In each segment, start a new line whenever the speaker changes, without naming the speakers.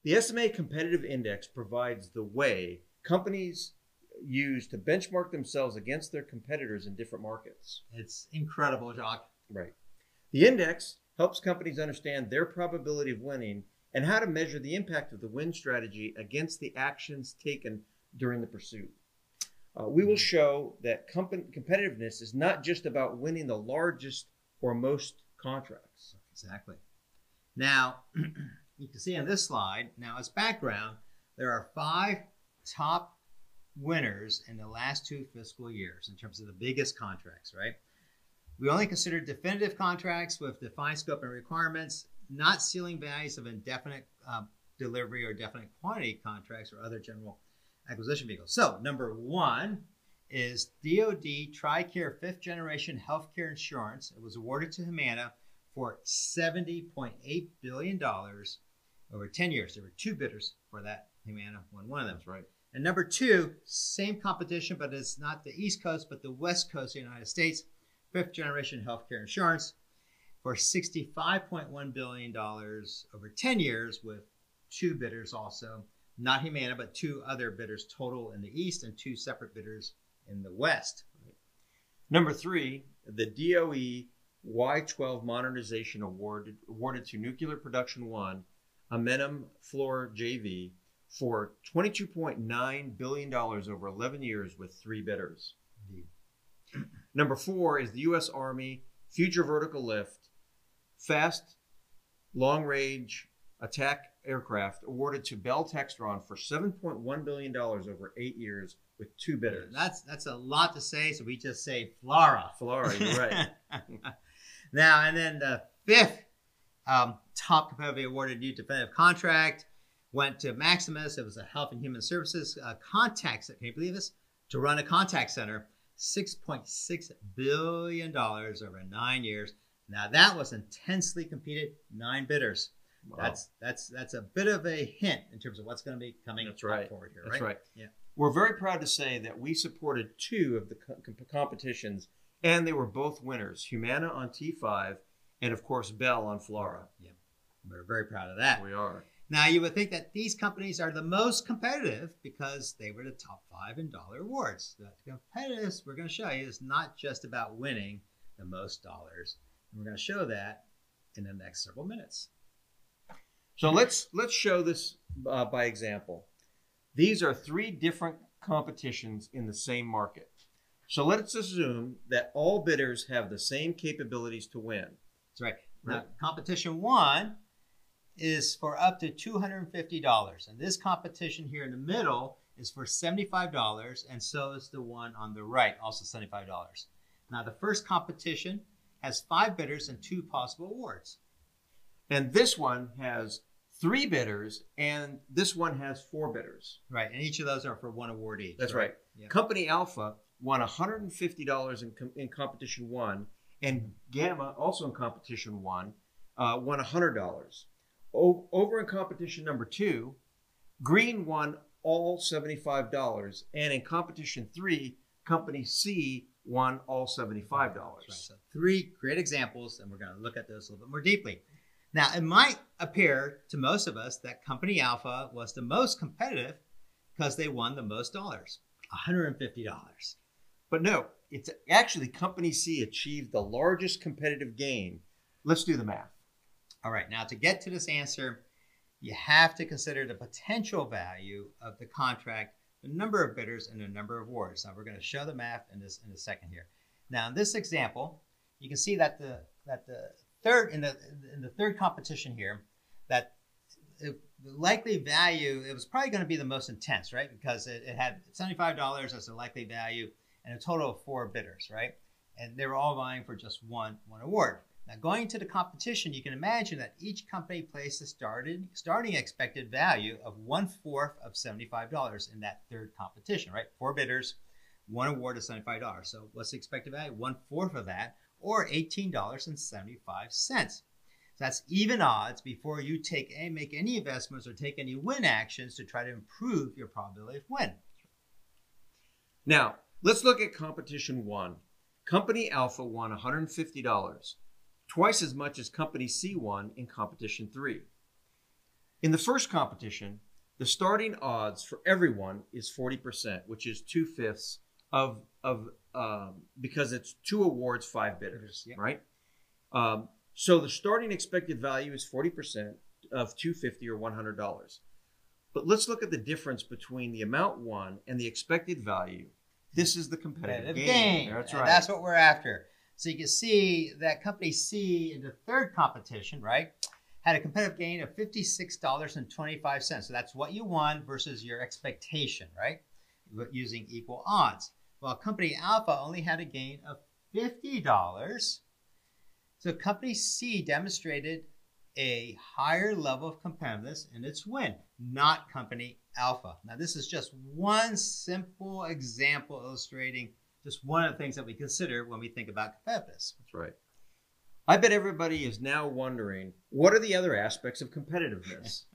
The SMA Competitive Index provides the way companies use to benchmark themselves against their competitors in different markets.
It's incredible, Jacque.
Right. The index helps companies understand their probability of winning and how to measure the impact of the win strategy against the actions taken during the pursuit. We will show that competitiveness is not just about winning the largest or most contracts.
Exactly. Now, you can see on this slide, now as background, there are 5 top winners in the last 2 fiscal years in terms of the biggest contracts, right? We only consider definitive contracts with defined scope and requirements, not ceiling values of indefinite delivery or definite quantity contracts or other general acquisition vehicles. So number 1 is DoD TRICARE 5th generation healthcare insurance. It was awarded to Humana for $70.8 billion over 10 years. There were 2 bidders for that. Humana won one of them.
That's right.
And number 2, same competition, but it's not the East Coast, but the West Coast of the United States, 5th generation healthcare insurance for $65.1 billion over 10 years with 2 bidders also. Not Humana, but 2 other bidders total in the East and 2 separate bidders in the West.
Number 3, the DOE Y-12 Modernization awarded to Nuclear Production 1, Amenum Fluor JV, for $22.9 billion over 11 years with 3 bidders.
Indeed.
Number 4 is the U.S. Army Future Vertical Lift Fast Long Range Attack Aircraft awarded to Bell Textron for $7.1 billion over 8 years with 2 bidders.
That's a lot to say, so we just say FLRAA.
FLRAA, you're right.
Now, and then the 5th top competitively awarded new definitive contract went to Maximus. It was a Health and Human Services contact center. Can you believe this? To run a contact center, $6.6 billion over 9 years. Now, that was intensely competed, 9 bidders. Wow. That's a bit of a hint in terms of what's going to be coming forward here, right?
That's right.
Yeah.
We're very proud to say that we supported 2 of the competitions, and they were both winners, Humana on T5 and, of course, Bell on FLRAA.
Yeah, we're very proud of that.
We are.
Now, you would think that these companies are the most competitive because they were the top 5 in dollar awards. The competitiveness we're going to show you is not just about winning the most dollars. And we're going to show that in the next several minutes.
So let's show this by example. These are 3 different competitions in the same market. So let's assume that all bidders have the same capabilities to win.
That's right. Now, competition 1 is for up to $250. And this competition here in the middle is for $75, and so is the one on the right, also $75. Now, the first competition has 5 bidders and 2 possible awards.
And this one has 3 bidders, and this one has 4 bidders.
Right, and each of those are for 1 award each.
That's right. Yeah. Company Alpha won $150 in competition 1, and Gamma, also in competition 1, won $100. Over in competition number 2, Green won all $75, and in competition 3, Company C won all $75. Right.
So 3 great examples, and we're going to look at those a little bit more deeply. Now, it might appear to most of us that Company Alpha was the most competitive because they won the most dollars, $150.
But no, it's actually Company C achieved the largest competitive gain. Let's do the math.
All right, now to get to this answer, you have to consider the potential value of the contract, the number of bidders, and the number of awards. Now, we're going to show the math in a second here. Now, in this example, you can see that the third competition here, that the likely value, it was probably going to be the most intense, right? Because it had $75 as the likely value and a total of 4 bidders, right? And they were all vying for just one award. Now, going into the competition, you can imagine that each company placed a starting expected value of 1/4 of $75 in that third competition, right? 4 bidders, 1 award of $75. So what's the expected value? 1/4 of that, or $18.75. So that's even odds before you make any investments or take any win actions to try to improve your probability of win.
Now, let's look at competition 1. Company Alpha won $150, twice as much as Company C won in competition 3. In the first competition, the starting odds for everyone is 40%, which is 2/5 of because it's 2 awards, 5 bidders,
Yep.
right? So the starting expected value is 40% of $250 or $100. But let's look at the difference between the amount won and the expected value. This is the competitive gain. That's right.
And that's what we're after. So you can see that company C in the third competition, right, had a competitive gain of $56.25. So that's what you won versus your expectation, right, using equal odds. Well, company Alpha only had a gain of $50. So company C demonstrated a higher level of competitiveness in its win, not company Alpha. Now, this is just one simple example illustrating just one of the things that we consider when we think about competitiveness.
That's right. I bet everybody is now wondering, what are the other aspects of competitiveness?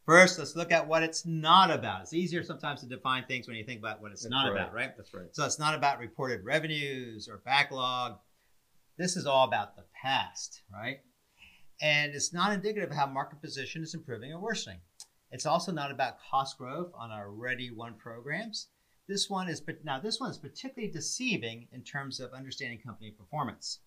First, let's look at what it's not about. It's easier sometimes to define things when you think about what it's
That's
not
right.
about, right?
That's right.
So it's not about reported revenues or backlog. This is all about the past, right? And it's not indicative of how market position is improving or worsening. It's also not about cost growth on our already won programs. This one is particularly deceiving in terms of understanding company performance.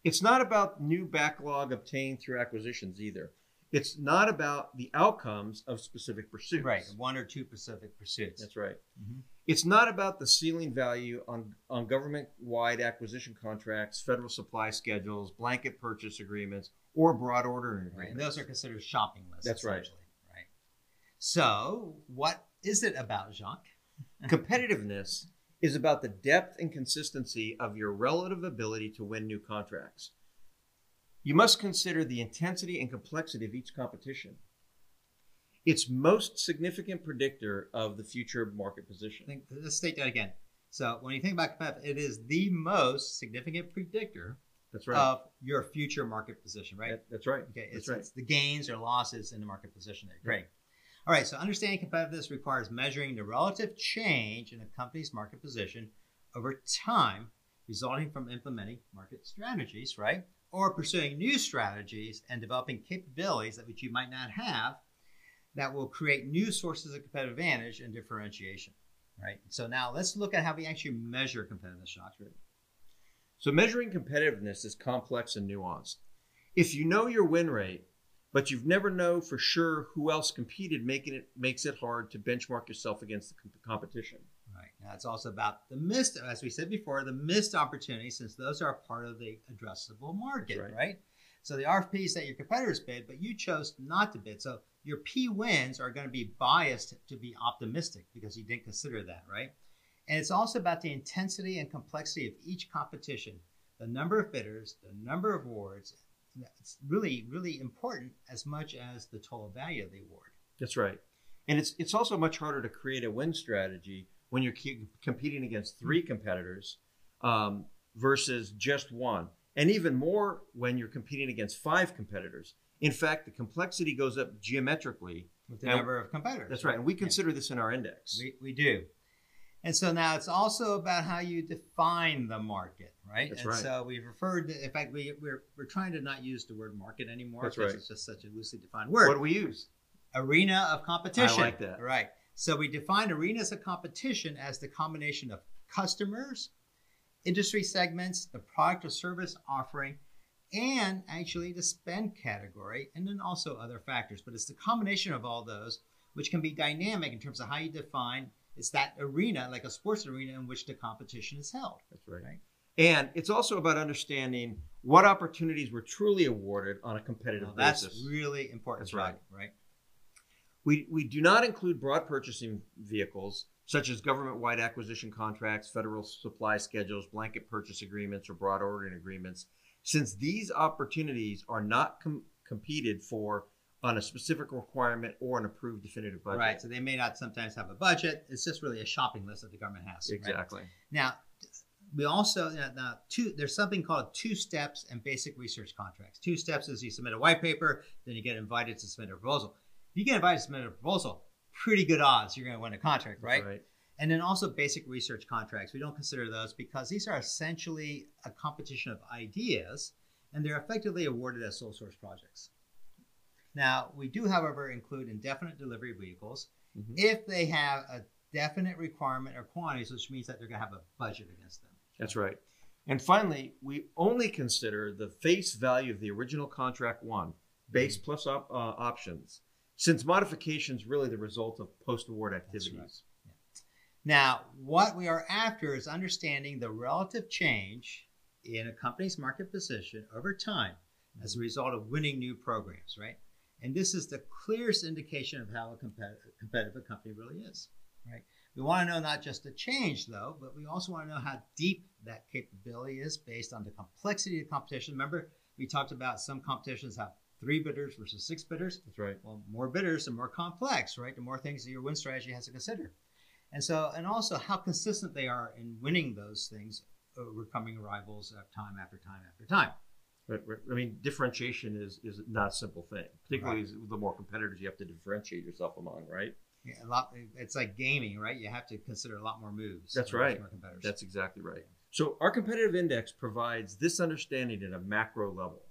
It's not about new backlog obtained through acquisitions either. It's not about the outcomes of specific pursuits.
Right, 1 or 2 specific pursuits.
That's right.
Mm-hmm.
It's not about the ceiling value on government-wide acquisition contracts, federal supply schedules, blanket purchase agreements, or broad ordering agreements.
Right, and those are considered shopping lists.
That's right.
Right. So, what is it about, Jacque?
Competitiveness is about the depth and consistency of your relative ability to win new contracts. You must consider the intensity and complexity of each competition. It's most significant predictor of the future market position.
Let's state that again. So when you think about competitive, it is the most significant predictor
That's right.
of your future market position, right?
That's right.
Okay,
That's right.
It's the gains or losses in the market position there. Great. All right, so understanding competitiveness requires measuring the relative change in a company's market position over time, resulting from implementing market strategies, right? Or pursuing new strategies and developing capabilities that which you might not have that will create new sources of competitive advantage and differentiation, right? So now let's look at how we actually measure competitiveness, Jacque.
So measuring competitiveness is complex and nuanced. If you know your win rate, but you've never know for sure who else competed, makes it hard to benchmark yourself against the competition.
Right. Now it's also about the missed, as we said before, the missed opportunities, since those are part of the addressable market, right? So the RFPs that your competitors bid, but you chose not to bid. So your P wins are going to be biased to be optimistic because you didn't consider that, right? And it's also about the intensity and complexity of each competition, the number of bidders, the number of awards. It's really, really important as much as the total value of the award.
That's right. And it's also much harder to create a win strategy when you're competing against 3 competitors versus just 1. And even more when you're competing against 5 competitors. In fact, the complexity goes up geometrically.
With the number of competitors.
That's right. And we consider this in our index.
We do. And so now it's also about how you define the market, right?
That's
and
right.
so we've referred to, in fact, we're trying to not use the word market anymore.
That's
because
right.
It's just such a loosely defined word.
What do we use?
Arena of competition.
I like that.
Right. So we define arenas of competition as the combination of customers, industry segments, the product or service offering, and actually the spend category, and then also other factors. But it's the combination of all those, which can be dynamic in terms of how you define. It's that arena, like a sports arena, in which the competition is held.
That's right. And it's also about understanding what opportunities were truly awarded on a competitive basis.
That's really important.
That's right.
Right.
We do not include broad purchasing vehicles, such as government-wide acquisition contracts, federal supply schedules, blanket purchase agreements, or broad ordering agreements, since these opportunities are not competed for on a specific requirement or an approved definitive budget.
Right. So they may not sometimes have a budget. It's just really a shopping list that the government has.
Exactly.
Right? Now, we also, there's something called 2 steps and basic research contracts. 2 steps is you submit a white paper, then you get invited to submit a proposal. If you get invited to submit a proposal, pretty good odds you're going to win a contract, right?
Right.
And then also basic research contracts. We don't consider those because these are essentially a competition of ideas, and they're effectively awarded as sole source projects. Now, we do, however, include indefinite delivery vehicles
Mhm.
if they have a definite requirement or quantities, which means that they're going to have a budget against them.
That's right. And finally, we only consider the face value of the original contract won, base plus options, since modification is really the result of post-award activities.
Right. Yeah. Now, what we are after is understanding the relative change in a company's market position over time as a result of winning new programs, right? And this is the clearest indication of how a competitive a company really is, right? We want to know not just the change, though, but we also want to know how deep that capability is based on the complexity of the competition. Remember, we talked about some competitions have 3 bidders versus 6 bidders.
That's right.
Well, more bidders and more complex, right? The more things that your win strategy has to consider. And also how consistent they are in winning those things, overcoming rivals time after time after time.
Right. I mean, differentiation is not a simple thing, particularly the more competitors you have to differentiate yourself among, right?
Yeah, it's like gaming, right? You have to consider a lot more moves.
That's right. That's exactly right. So our competitive index provides this understanding at a macro level.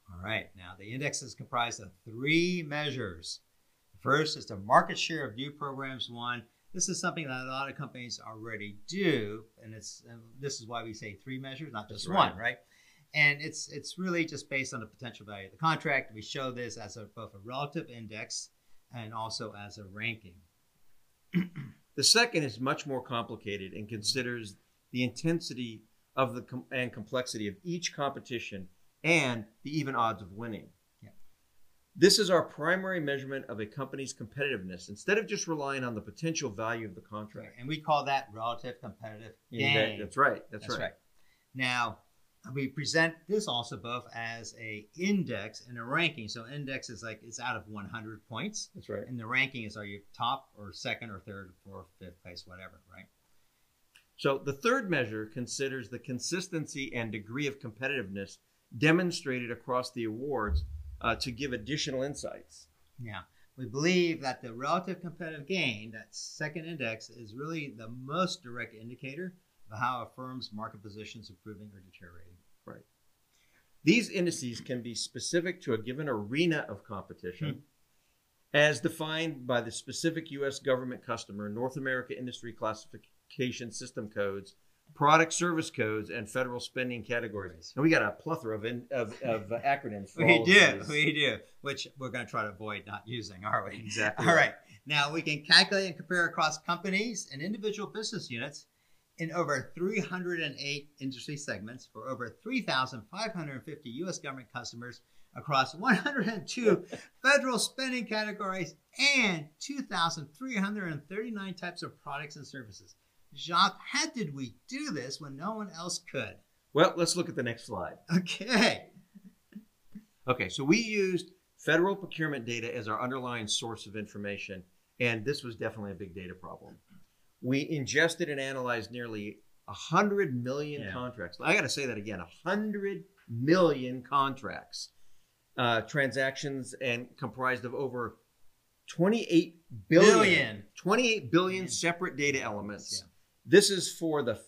All right. Now, the index is comprised of 3 measures. The first is the market share of new programs won. This is something that a lot of companies already do, and this is why we say 3 measures, not just one, right? And it's really just based on the potential value of the contract. We show this as both a relative index and also as a ranking.
The second is much more complicated and considers the intensity of and complexity of each competition and the even odds of winning.
Yeah.
This is our primary measurement of a company's competitiveness instead of just relying on the potential value of the contract.
Right. And we call that relative competitive gain.
That's right. That's right.
Now, we present this also both as a index and a ranking. So index is like it's out of 100 points.
That's right.
And the ranking is are you top or second or third or 4th, 5th place, whatever, right?
So the third measure considers the consistency and degree of competitiveness demonstrated across the awards to give additional insights.
Yeah. We believe that the relative competitive gain, that second index, is really the most direct indicator of how a firm's market position is improving or deteriorating.
Right. These indices can be specific to a given arena of competition, as defined by the specific U.S. government customer, North America Industry Classification System codes, product service codes, and federal spending categories. And we got a plethora of acronyms for all of these.
We do, which we're going to try to avoid not using, are we?
Exactly.
All right. Now, we can calculate and compare across companies and individual business units in over 308 industry segments for over 3,550 U.S. government customers across 102 federal spending categories and 2,339 types of products and services. Jacque, how did we do this when no one else could?
Well, let's look at the next slide. Okay, so we used federal procurement data as our underlying source of information, and this was definitely a big data problem. We ingested and analyzed nearly 100 million contracts. I got to say that again, 100 million contracts, transactions, and comprised of over 28 billion separate data elements. Yeah. This is for the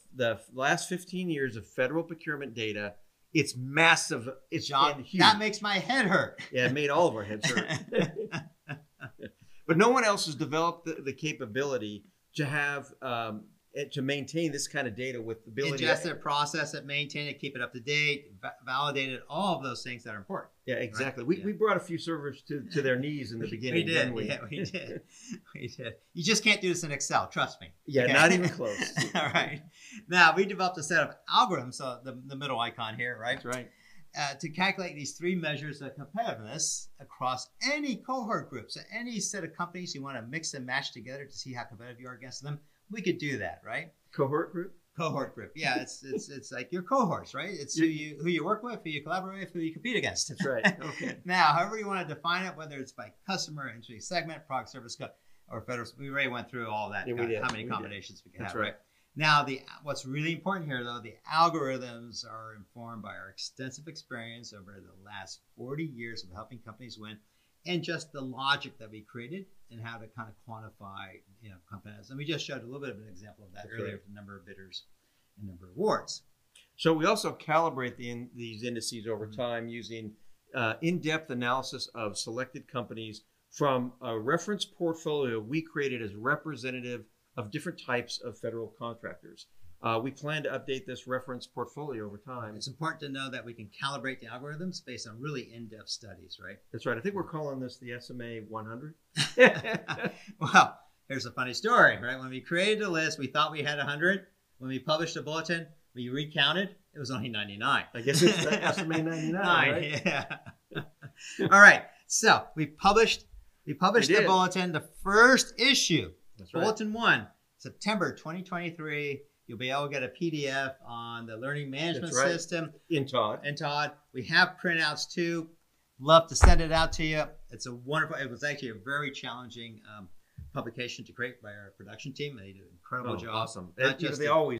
last 15 years of federal procurement data. It's massive. It's huge.
That makes my head hurt.
Yeah, it made all of our heads hurt. But no one else has developed the capability to have to maintain this kind of data with the ability
ingest it, process it, maintain it, keep it up to date, validate it, all of those things that are important.
Yeah, exactly. Right? We brought a few servers to their knees in the beginning.
We did. Yeah, we did. We did. You just can't do this in Excel. Trust me.
Yeah, okay? Not even close.
All right. Now, we developed a set of algorithms, so the middle icon here, right?
That's right.
To calculate these 3 measures of competitiveness across any cohort group. So any set of companies you want to mix and match together to see how competitive you are against them, we could do that, right?
Cohort group?
Cohort group. Yeah, it's like your cohorts, right? It's who you work with, who you collaborate with, who you compete against.
That's right. Okay.
Now, however you want to define it, whether it's by customer, industry segment, product, service, or federal, we already went through all that.
Yeah,
how many combinations we can have,
right?
Now, what's really important here, though, the algorithms are informed by our extensive experience over the last 40 years of helping companies win, and just the logic that we created and how to kind of quantify, competitiveness. And we just showed a little bit of an example of that earlier with the number of bidders and number of awards.
So we also calibrate these indices over time using in-depth analysis of selected companies from a reference portfolio we created as representative of different types of federal contractors. We plan to update this reference portfolio over time.
It's important to know that we can calibrate the algorithms based on really in-depth studies, right?
That's right. I think we're calling this the SMA 100.
Well, here's a funny story, right? When we created the list, we thought we had 100. When we published the bulletin, we recounted. It was only 99.
I guess it's the SMA 99, right?
Yeah. All right. So we published the bulletin, the first issue.
That's right.
Bulletin 1, September 2023. You'll be able to get a PDF on the learning management system.
In Todd.
We have printouts too. Love to send it out to you. It's a wonderful, it was actually a very challenging publication to create by our production team. They did an incredible job.
Awesome.
Not just
they always